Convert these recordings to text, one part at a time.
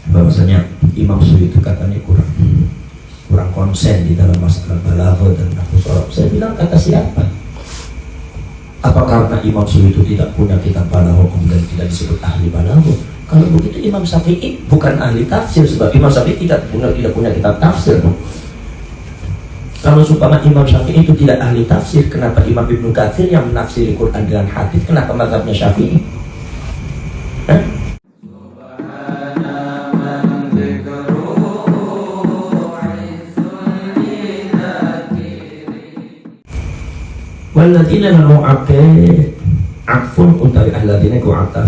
bahwasanya Imam Suyuti katanya kurang konsen di dalam masalah balaghah dan nahwu sharaf. Saya bilang, kata siapa? Apa karena Imam Suyuti tidak punya kitab balaghah kemudian tidak disebut ahli balaghah? Kalau begitu Imam Syafi'i bukan ahli tafsir, sebab Imam Syafi'i tidak punya kitab tafsir. Kalau supaya Imam Syafi'i itu tidak ahli tafsir, kenapa Imam Ibnu Katsir yang menafsiri Quran dengan hadis, kenapa mazhabnya Syafi'i? Walladzina lahu akfun utawi alladzina ku ataf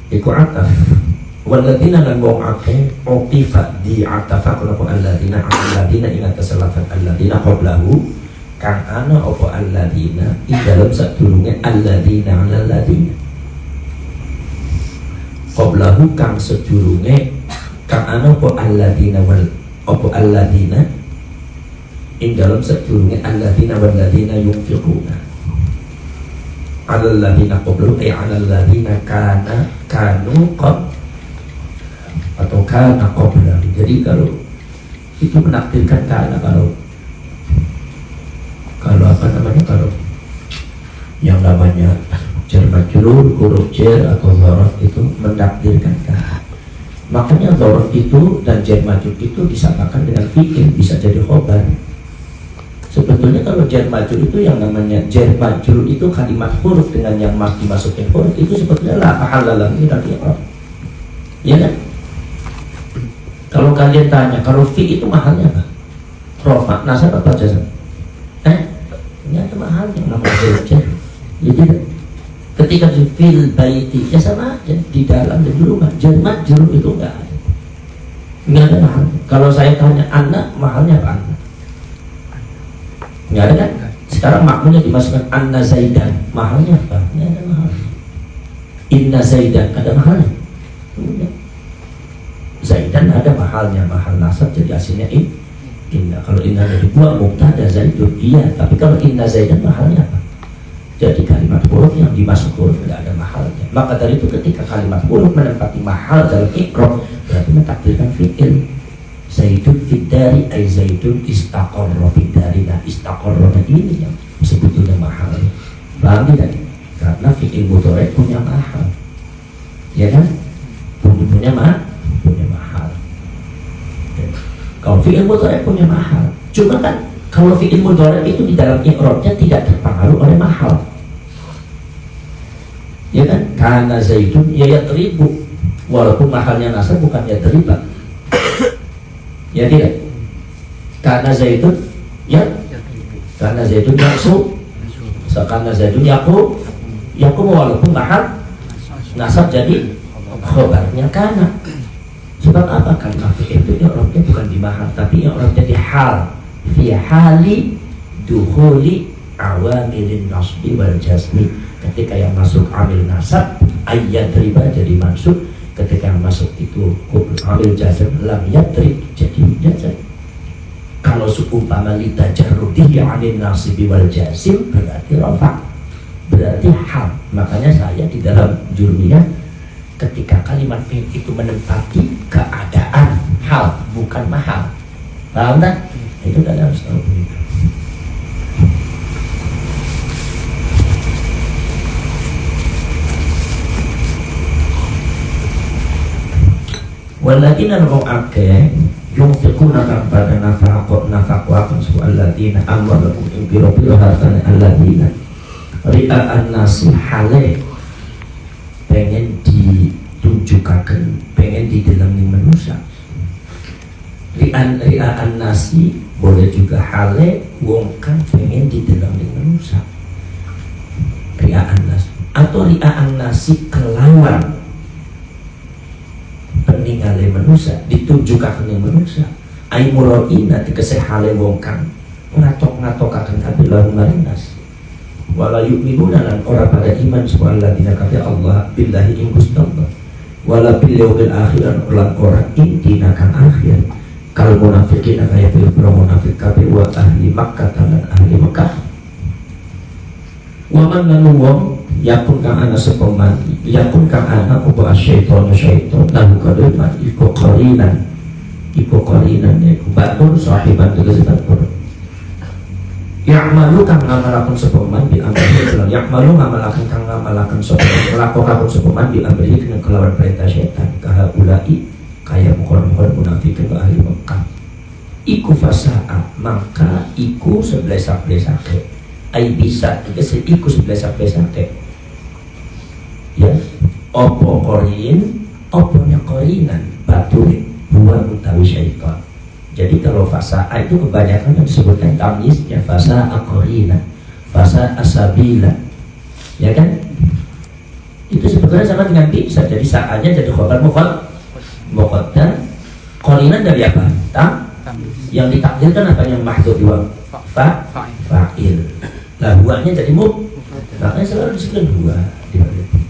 iku ataf walladzina lahu utifa di atafa kunapa alladzina ingat keselatan alladzina qablahu kang ana apa alladzina ing dalem sadurunge alladzina alladzina qablahu kang sedurunge kang ana apa alladzina wal apa alladzina ing dalam sedurunge alladzina walladzina yunfiquna alladzina qablu ay alladzina kanu qab atau kana qabla. Jadi kalau itu menakdirkan kana, kalau apa namanya, kalau yang namanya jar majrur huruf jar atau dzaraf itu menakdirkan kana. Makanya dzaraf itu dan jar majrur itu disamakan dengan fi'il, bisa jadi khobar. Sebetulnya kalau jar majrur itu yang namanya jar majrur itu kalimat huruf dengan yang dimasukin huruf itu sebetulnya la mahalla lahu min al-i'rab. Ya kan? Kalau kalian tanya, kalau fi itu mahalnya apa? Rafa, nasab apa jazm? Ini ada mahalnya, namanya jar. Jadi ketika di fil baiti ya sama aja, di dalam dan di rumah. Jar majrur itu enggak ada mahal. Kalau saya tanya anak, mahalnya apa anak? Nggak ada kan? Sekarang makmunya dimasukkan anna zaidan, mahalnya apa? Nggak ada mahal. Inna zaidan, ada mahalnya? Enggak. Zaidan ada mahalnya, mahal nasab jadi aslinya inna. Kalau inna dari buah mubtada zaidun, iya. Tapi kalau inna zaidan mahalnya apa? Jadi kalimat huruf yang dimasuk huruf tidak ada mahalnya. Maka dari itu ketika kalimat huruf menempati mahal dalam i'rab, berarti mentakdirkan fi'il. Zaidun fiddari ay zaidun istaqarra fiddari. Nah istaqarra ini yang sebetulnya mahal. Paham tidak? Karena fi'il mudhari punya mahal, ya kan? Punya mahal. Kalau fi'il mudhari punya mahal, cuma kan kalau fi'il mudhari itu di dalam i'rabnya tidak terpengaruh oleh mahal, ya kan? Karena zaidun ya yatribu, walaupun mahalnya nasab bukan yatriba. Ya tidak, karena zaidun ya, karena zaidun yaksu, karena zaidun yaku walaupun mahal nasab jadi khobarnya karena. Sebab apa? Karena itu i'rabnya bukan di mahal, tapi i'rabnya di hal, fi hali dukhuli awamilin nasbi wal jazmi. Ketika yang masuk amil nasab ayat riba jadi mansub, ketika yang masuk itu amil jazm lam yatrib jadi jazm. Kalau seumpama litajarrudihi 'anil nasibi wal jazim berarti rafa, berarti hal. Makanya saya di dalam jurmiyah ketika kalimat fi'il itu menempati keadaan hal bukan mahal. Paham tak? Itu kalian harus tahu begitu. Walladzina nu'ake yunfiquna pada nafaqakum su'alladzina amwalakum infiru hartana alladzina ri'a'an nasi hale pengen ditunjukkan, pengen didelengi manusia. Ri'a'an nasi boleh juga hale wong kan pengen didelengi manusia. Ri'a'an nasi atau ri'a'an nasi kelawan peninggalé manusia, ditunjukkan oleh manusia. Ai muraina tegese hale wong kang ngatok-ngatokaken kabilah marinas. Wala yu'minuna lan ora pada iman subhanahu alladzina kafir Allah billahi in gustallah. Wala bil yaumil akhir lan ora intina kang akhir. Kal munafiqin kaya bil munafik kafir wa ahli Makkah lan ahli Makkah. Wa man lan wong Yapun kang ana sepeman, yapun kang ana apa asyaiton lalu kademan iku qarinan iku batur sahiban tegese batur. Ya'malu kang ngamalaken sepeman di amri lan ya'malu ngamalaken kang ngamalaken sepeman nglakonaken sepeman di amri dengan kelawan perintah setan kaha ulai kaya mukon-mukon munafikin ke ahli Mekah. Iku fasa'a maka iku sebelas-belasake ai bisa tegese iku sebelas-belasake ya opo korin opo nyakorinan baturin buah utawi syaitan. Jadi kalau fasa itu kebanyakan yang disebutkan tamyiznya fasa akorina, fasa asabila, ya kan? Itu sebetulnya sama dengan bisa. Jadi saatnya jadi khobar muqaddam. Korinan dari apa? Yang ditakdirkan apa yang mahdhuf dua fa'il. Lah buahnya jadi makanya selalu disebut dua.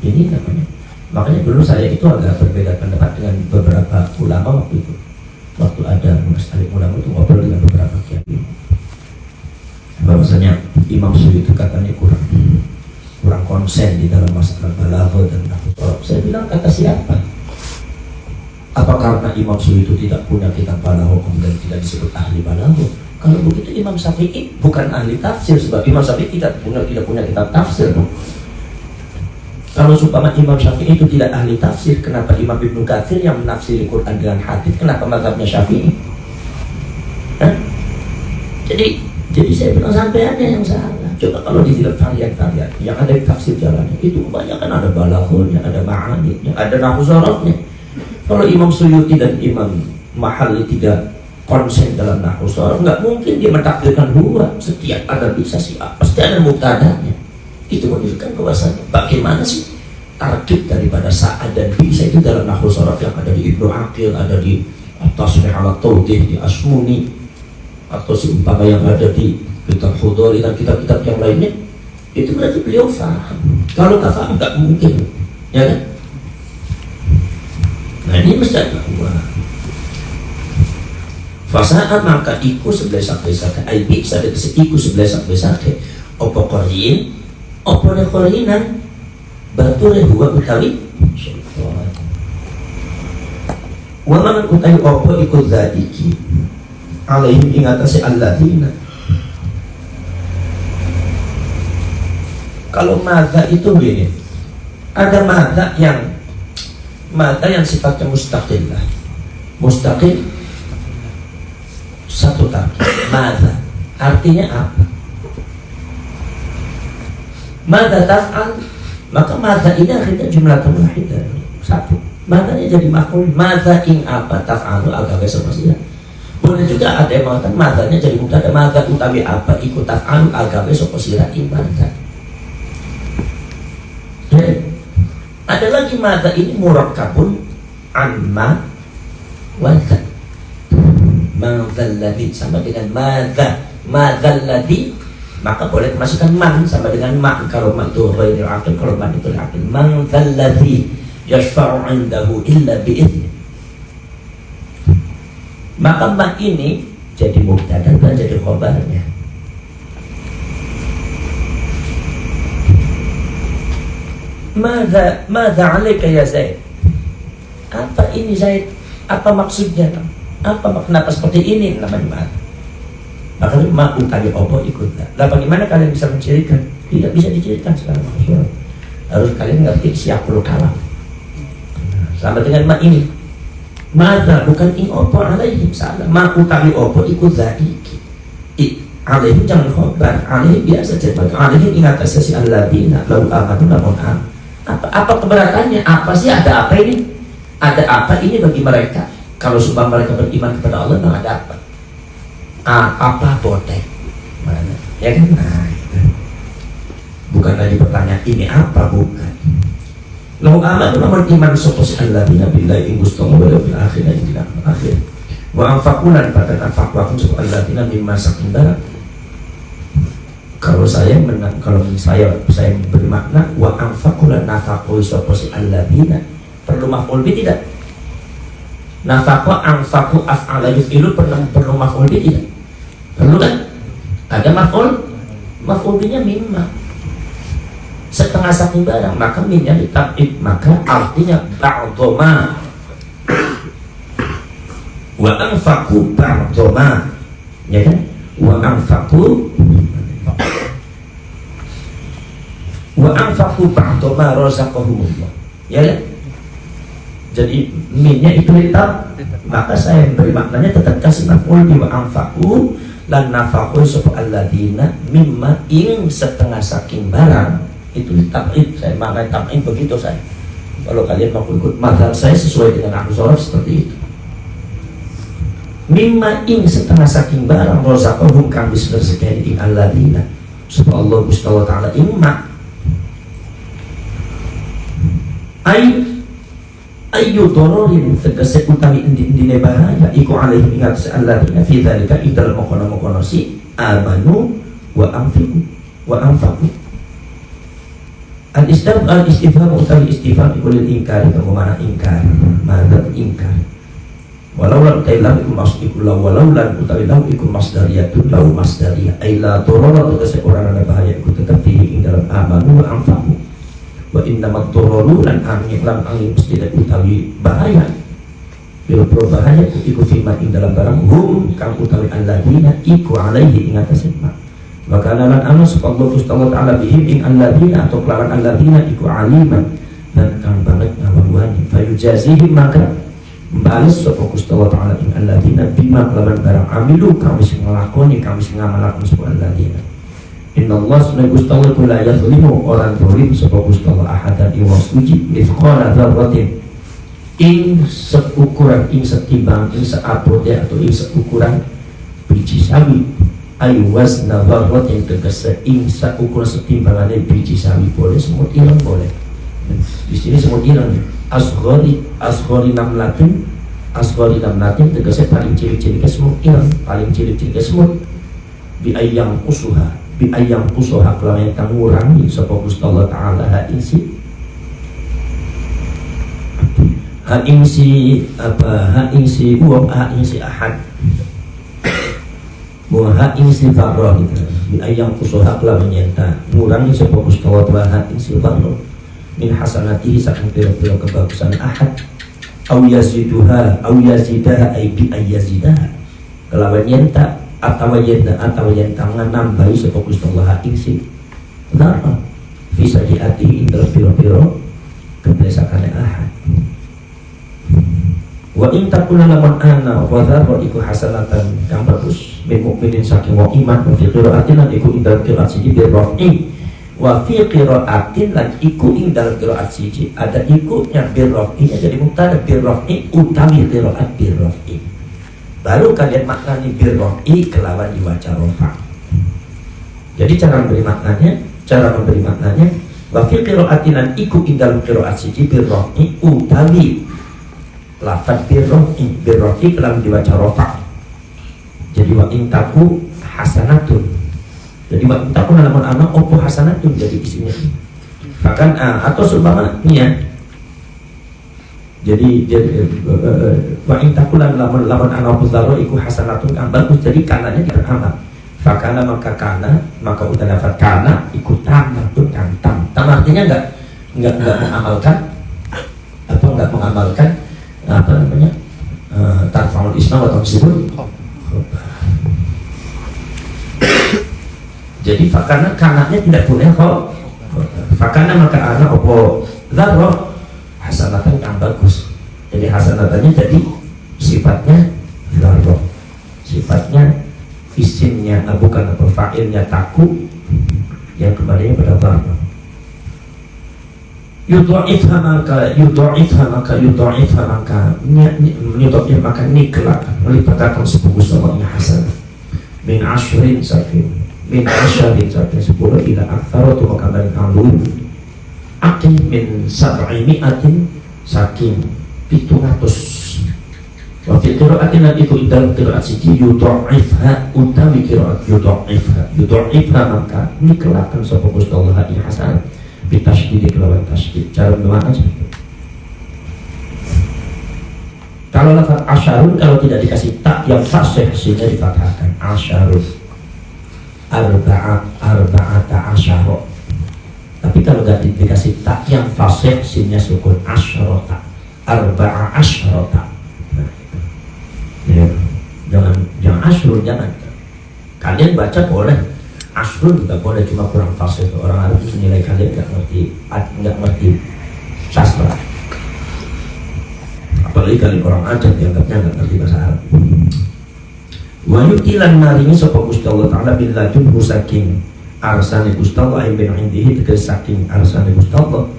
Ini namanya. Makanya dulu saya itu agak berbeda pendapat dengan beberapa ulama waktu itu. Waktu ada ulama itu ngobrol dengan beberapa kiai, bahwasanya Imam Suyuti katanya kurang konsen di dalam masalah balaghah dan nahwu sharaf. Saya bilang kata siapa? Apa karena Imam Suyuti tidak punya kitab balaghah kemudian tidak disebut ahli balaghah? Kalau begitu Imam Syafi'i bukan ahli tafsir, sebab Imam Syafi'i tidak punya kitab tafsir. Kalau supaya Imam Syafi'i itu tidak ahli tafsir, kenapa Imam Ibnu Katsir yang menafsiri Quran dengan hadis, kenapa mazhabnya Syafi'i? Jadi saya bilang sampeannya yang salah. Coba kalau dilihat varian-varian yang ada di tafsir jalannya itu kebanyakan ada balaghahnya, ada ma'anidnya, ada nahwu sharafnya. Kalau Imam Suyuti dan Imam Mahalli tidak konsen dalam nahwu sharaf, nggak mungkin dia mentakdirkan dua. Setiap ada bisa sih, pasti ada mubtadanya. Itu menunjukkan bahwasanya bagaimana sih tarkib daripada sa'ad dan bisa itu dalam nahwu sharaf yang ada di Ibnu Aqil, ada di Tasrih ala Tawdih, di Asmuni, atau seumpama yang ada di kitab Hudhari dan kitab-kitab yang lainnya. Itu berarti beliau faham. Kalau nggak faham nggak mungkin, ya kan? Nah ini mesti ada dua. Fasa'at maka iku sebelas-belasake ai bisa iku sebelas-belasake opo korin opo korinan bature huwa utawi syaitan. Wa man utawi opo iku zadiki alaihim ingatasi alladzina. Kalau madza itu begini, ada madza yang sifatnya mustaqillah, mustaqil satu tarkib. Madza artinya apa? Madza taf'al, maka madza ini akhirnya jumlah wahidah satu. Madzanya jadi maf'ul, madza ing apa taf'alu agawe seperti itu. Boleh juga ada yang mengatakan madzanya jadi mubtada, madza utawi apa ikut taf'alu agawe seperti ing madza. Ada lagi madza ini murakkabun amma wadza. Madzalladzi sama dengan madzalladzi, maka boleh dimasukkan man sama dengan ma. Kalau ma itu ghairil aqil, kalau man itu aqil. Madzalladzi yashfa'u 'indahu illa bi'idznih. Maka ma ini jadi mubtada dan jadi khabarnya. Madza 'alaika ya Zaid? Apa ini Zaid? Apa maksudnya? Apa kenapa seperti ini namanya ma? Maka ma utawi opo ikutlah. Lah bagaimana kalian bisa mencirikan? Tidak bisa dicirikan sekarang. Harus kalian ngerti siapul kalam. Sama dengan ma ini. Madza bukan ing opo alaihim, salah. Ma utawi opo ikut zaiki. Alaihim jangan khobar. Alaihim biasa cepat. Alaihim ingat asasi alladzina lau amanu namun apa keberatannya? Apa sih, ada apa ini? Ada apa ini bagi mereka? Kalau supaya mereka beriman kepada Allah, nah ada apa? Apa botek? Mana? Ya kan? Nah, gitu. Bukan lagi pertanyaan ini apa, bukan. Lau amanu namun iman sopos alladzina billahi in gustomu wa bil akhirati ila akhir. Wa anfaqulan pada anfaqu sopos alladzina mimma sakindara. Kalau saya beri makna wa anfaqulan nafaqu sopos alladzina, perlu maf'ul bi tidak? Nafaqa anfaqu af'ala yuf'ilu perlu maf'ul bi tidak? Perlu kan? Ada maf'ul binya mimma. setengah saking barang, maka minnya ditab'id, maka artinya ba'doma wa anfaqu ba'doma, ya kan, wa anfaqu ba'doma razaqahumullah, ya kan. Jadi minnya itu ditab, maka saya beri maknanya tetap kasih maf'ul bi wa anfaqu lan nafaqu sapa alladzina mimma ing setengah saking barang itu ditab'id. Saya maknanya tab'id begitu saya. Kalau kalian mau ikut mazhab saya sesuai dengan ahlu shoraf seperti itu. Mimma ing setengah saking barang razaqahum kang wis rezekani ing alladzina sapa Allah Gusti wa taala imma ayu dororin tegese utawi endi-endine bahaya iku alaihim ingat alladzina fi dzalika idal maqana si amanu wa anfaqu al-istifham utawi istifham iku lil ingkar, kamu mana ingkar, madzab ingkar. Walau lan tailam iku masdiku walau lan utawi lau iku masdariyatun lau masdariyah ay la dorora tegese ora ana bahaya iku tetep ing dalam amanu wa anfaqu. Wa innamat dororu lan angin mesti utawi bahaya bila bahaya iku firman ing dalam barang hum kang utawi alladzina iku alaihi ing atas ma maka lan ana subhanahu wa ta'ala bihim ing alladzina atau kelawan alladzina iku aliman dan kang banget ngawani fayujazihim maka balas sapa Gusti Allah taala ing alladzina bima kelawan barang amilu kang wis nglakoni kang wis ngamalaken sapa alladzina. Inna Allah sunai Gusti Allah la yazlimu orang zalim sapa Gusti Allah ahadan ing wasuji mithqala dzarratin ing seukuran ing setimbang ing seapote atau ing seukuran biji sawi ayu wasna dzarratin tegese ing seukuran setimbangane biji sawi boleh semut ilang boleh. Di sini semut ilang asghari namlatin tegese paling cilik-ciliknya semut ilang, paling cilik-ciliknya semut bi ayyam usuha bi ayam kusoha kelawan yang ngurangi sapa Gusti Allah taala ha isi ahad ha isi farro gitu. Bi ayam kusoha kelawan yang ngurangi sapa Gusti Allah taala ha isi farro min hasanatihi saking pira-pira kebagusan ahad au yazidaha ay bi ayazidaha kelawan yang atau yang tangan nambahi sapa Gusti Allah ing si napa bisa diati dalam piro-piro kebiasaan ahad wa in takuna lamun ana wa dzarra iku hasanatan kang bagus min mukminin saking wong iman wa fi qiraatin lan iku indal qiraat siji bi rafi wa fi qiraatin lan iku indal qiraat siji ada ikutnya bi rafi jadi mubtada bi rafi utawi qiraat bi rafi baru kalian maknani birro'i kelawan diwaca rofa. Jadi cara memberi maknanya wakil qira'atinan iku indal qira'at siji birro'i utawi lafad birro'i kelawan diwaca rofa. Jadi wa intaku hasanatun, jadi wa intaku nalaman anak opo hasanatun jadi isinya bahkan atau sumpamanya jadi wa intakulan lamun ana puzaro iku hasanatun kang bagus jadi kanannya beramal fakana maka udah lafaz kana iku tamatun kang tam artinya enggak mengamalkan apa namanya tarfaul isma atau disebut jadi fakana kanannya tidak punya kok fakana maka ana opo dzarra hasanatan yang bagus. Jadi hasanatannya jadi sifatnya dzarrah, sifatnya isimnya bukan apa fa'ilnya taku yang kembalinya pada dzarrah. Yudha'ifha maka niklah melipatkan sebagus namanya hasanah min ashrin saking 10 ila aktsara tu maka balik anglu akin min sab'imi'atin saking 700 wa fi qira'atin lan iku indal qira'at siji yudha'ifha utawi qira'at yudha'ifha maka niklakan sapa Gusti Allah ing hasan bitasydid kelawan tasydid cara memahami seperti itu. Kalau lafaz asyarun kalau tidak dikasih tak yang fasih sehingga difathahkan asyarun arba'ata asyara. Tapi Tapi kalau nggak dikasih tak yang fasih, sinnya sukun, asyrota, arba'a asyrota. Nah, ya, jangan asrul, jangan. Kalian baca boleh, asrul juga boleh, cuma kurang fasih. Orang Arab itu nilai kalian nggak ngerti sastra. Apalagi kalian orang Ajam dianggapnya nggak ngerti bahasa Arab. Wa yutilan maringi sapa Gusti Allah Ta'ala bil ladun saking arsane Gusti Allah bin indihi tegas saking arsane Gusti Allah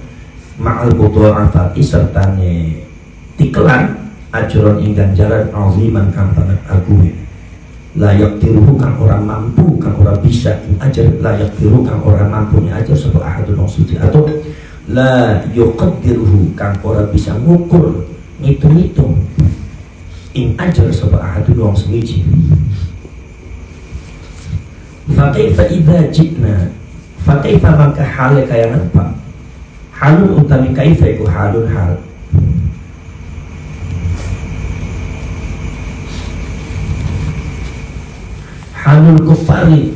ma'al budha'afati sertane tikelan ajron ing ganjaran aziman kang banget agung. Layak tiruhu kang orang mampu, kang orang bisa ajar, layak tiruhu kang orang mampu ajar sapa ahadun suci, atau la yuqaddiruhu kang orang bisa ngukur ngitung-ngitung in ajar sapa ahadun suci. Fakaifa idza jitna, fakaifa maka hal kaya apa? Halun utami kaifa iku halun hal. Halul kufari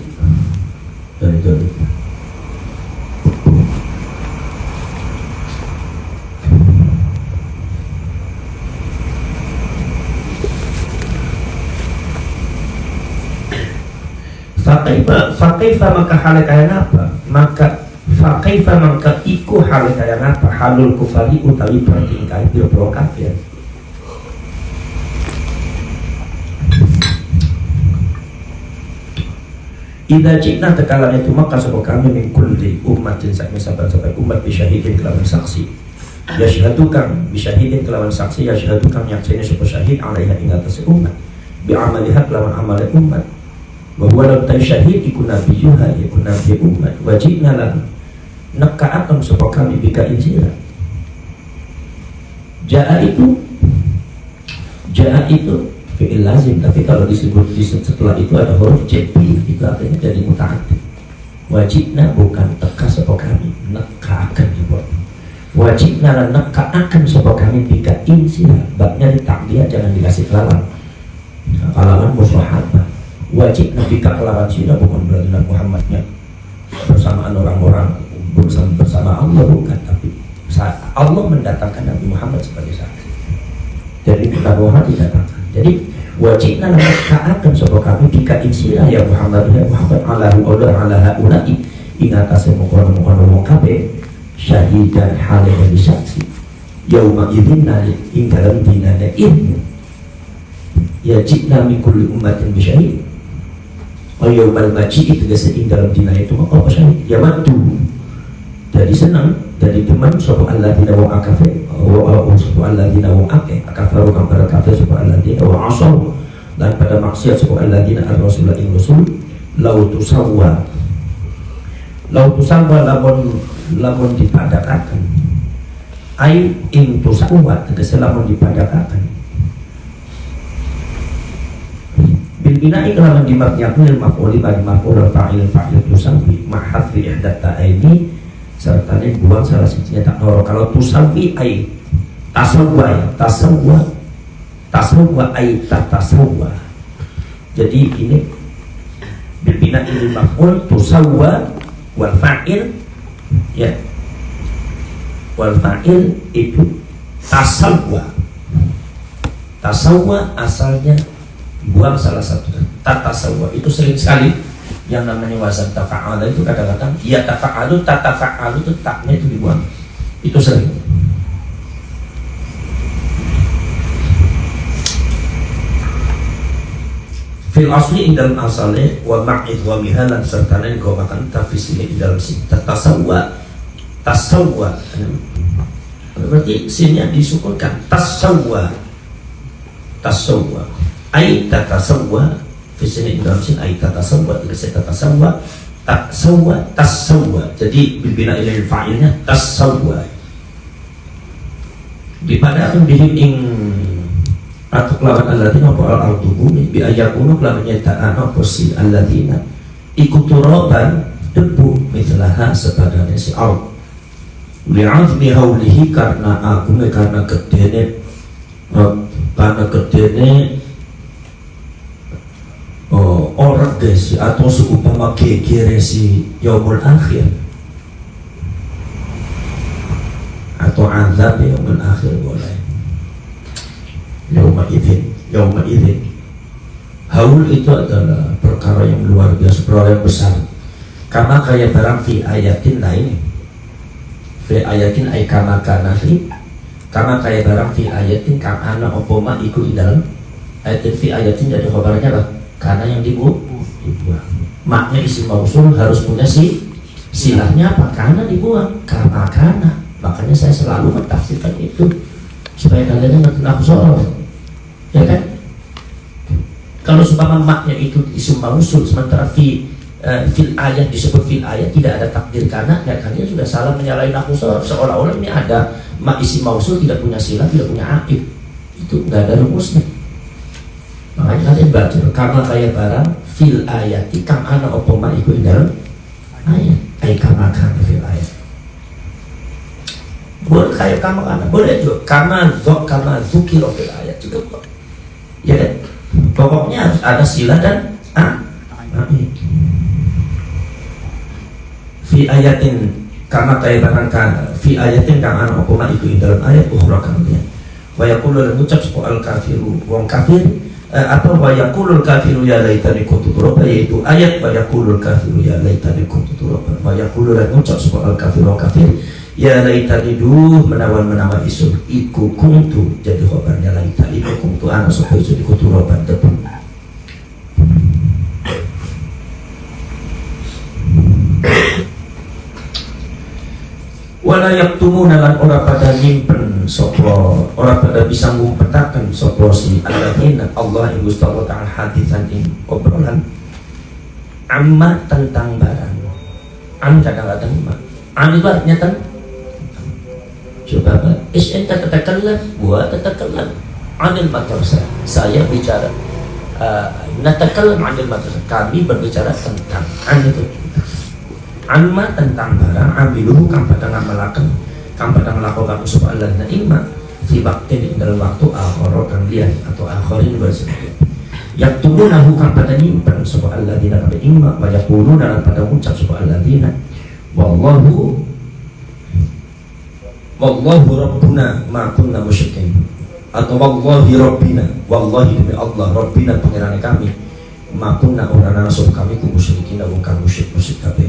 dari Fakaifa maka hal kaya apa? Maka fakaifa maka iku hal kaya apa? Halul kufari utawi bertingkah biro kafir. Idza jina tekalan itu maka sebab kami min kulli ummatin sahabat-sahabat umat bisyahidin kelawan saksi. Yashhadu kang bisyahidin kelawan saksi, yashhadu kang yaksini sapa syahid alaiha ing atas umat bi amaliha kelawan amal umat. Wa huwa lam syahid iku nabiyuha iku nabi umat. Wajibna lan nekaaken sapa kami bika injira. Jaa itu fi'il lazim, tapi kalau disebut setelah itu ada huruf JP, itu artinya jadi muta'addid. Wajibna bukan teka sapa kami, nekaaken juga. Wajibna lan nekaaken sapa kami bika insira, babnya ditakdir jangan dikasih kelawan. Kelawan musahabah. Wajibna bika kelawan sira bukan berarti Nabi Muhammadnya bersamaan orang-orang bersama Allah, bukan, tapi Allah mendatangkan Nabi Muhammad sebagai saksi. Jadi Nabi Muhammad didatangkan. Jadi wajibna nakaaken sapa kami bika insira ya Muhammad ala haula'i ing atase mukon-mukon wong kabeh syahidan hale dadi saksi yauma idzin ing dalam dinane ilmu ya jina min kulli ummatin bi syahid wa yaumal maji'i tegese ing dalam dinane itu apa syahid ya waktu jadi senang jadi teman sapa alladzina wa akafe wa sapa alladzina wa akafaru kang para kafir sapa alladzina wa asaw dan pada maksiat sapa alladzina ar-rasul ing rasul lau tusawwa lamun dipadakaken ai ing tusawwa tegese lamun dipadakaken bil bina'i kelawan dimaknyakeun maf'ul bagi maf'ul fa'il tusawwi mahadfi ihdat ta'ini serta ini buang salah satunya tak noro. Kalau tusawi ay tasawwa ya tasawwa ay tasawwa. Jadi ini berbina ini maf'ul tusawwa wal fa'il ya wal fa'il itu tasawwa asalnya buang salah satu tasawwa itu sering sekali yang namanya wazan tafa'ala itu kadang-kadang ya tafa'alu itu taknya itu dibuang, itu sering. Fil asli dalam asalnya wa ma'id wa mihalan serta lain kau makan tafisini dalam sin tasawwa berarti sinnya disukunkan tasawwa ay tasawwa di sini dalam sin ayat tasawwa tegese tasawwa jadi bilbina ilal fa'ilnya tasawwa dipadaan bihi ing atau kelawan alladzina apa al-ardubumi bi ayakunu kelawan nyataan apa si alladzina ikuturoban debu mitlaha sepadane si ard li'azmi haulihi karena agungnya karena gedene orang desi atau seumpama gegere si yaumul akhir atau azab yaumil akhir boleh. Yauma idzin. Haul itu adalah perkara yang luar biasa, perkara yang besar. Karena kayak barang fi ayatin lain. Fi ayatin ay kama kana fi. Karena kayak barang fi ayatin kang ana opoma iku di dalam ayatin fi ayatin jadi khabarnya lah. Karena yang dibuang. Maknya isim mausul harus punya silahnya apa? Karena dibuang. Karena. Makanya saya selalu mentafsirkan itu supaya kalian ngerti aku soal. Ya kan? Kalau supaya maknya itu isim mausul sementara fil ayat disebut fil ayat tidak ada takdir karena, ya kalian sudah salah menyalahin aku seolah-olah ini ada mak isim mausul tidak punya silah, tidak punya akib. Itu nggak ada rumusnya. Makanya kalian baca karena kayak barang fil ayat kang ana opoma iku dalam ayat ay kama kana fil ayat. Boleh kayak kama kana, boleh juga karena zukir fil ayat juga boleh. Ya kan? Pokoknya harus ada silah dan fi ayatin karena kaitan kan fi ayatin kang ana apa iku dalam ayat ukhra kemudian wa yaqulu lan ucap al kafiru wong kafir atau wa yaqulul kafiru ya laitani kuntu turaba, yaitu ayat wa yaqulul kafiru ya laitani kuntu turaba. Wa yaqulu lan ucap al kafiru wong kafir ya laitani menawan isun iku kuntu jadi khabarnya laitani iku kuntu ana sapa isun iku turaba debu. Wala yaktumuna lan ora pada nyimpen sapa ora pada bisa ngumpetaken sapa si alladzina Allah ing Gusti Allah Ta'ala hadisan ing obrolan amma tentang barang. Kadang-kadang itu artinya tentang. Coba enta tatakallam wa tatakallam anil madrasah. Saya bicara natakallam anil madrasah. Kami berbicara tentang itu. Amma tentang barang amiluhu kang pada ngamalaken kang pada ngelakukan usaha Allah na imma fi baktin dalam waktu akhara kang liyan atau akharin bersebut yaktubunahu kang pada nyimpen usaha Allah dina pada imma wa yaquluna dan pada ucap usaha Allah dina wallahu rabbuna ma kunna musyrikin atau wallahi rabbina wallahi demi Allah rabbina pangeran kami ma kunna orang nasab kami ku musyrikin bukan musyrik kabeh.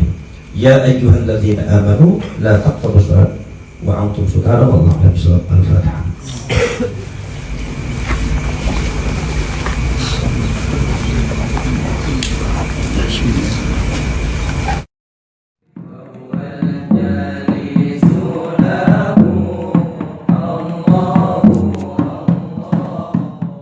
Ya ayyuhalladzina amanu la taqrabu shalah wa antum sukara wallahu a'lam. Al-Fatihah.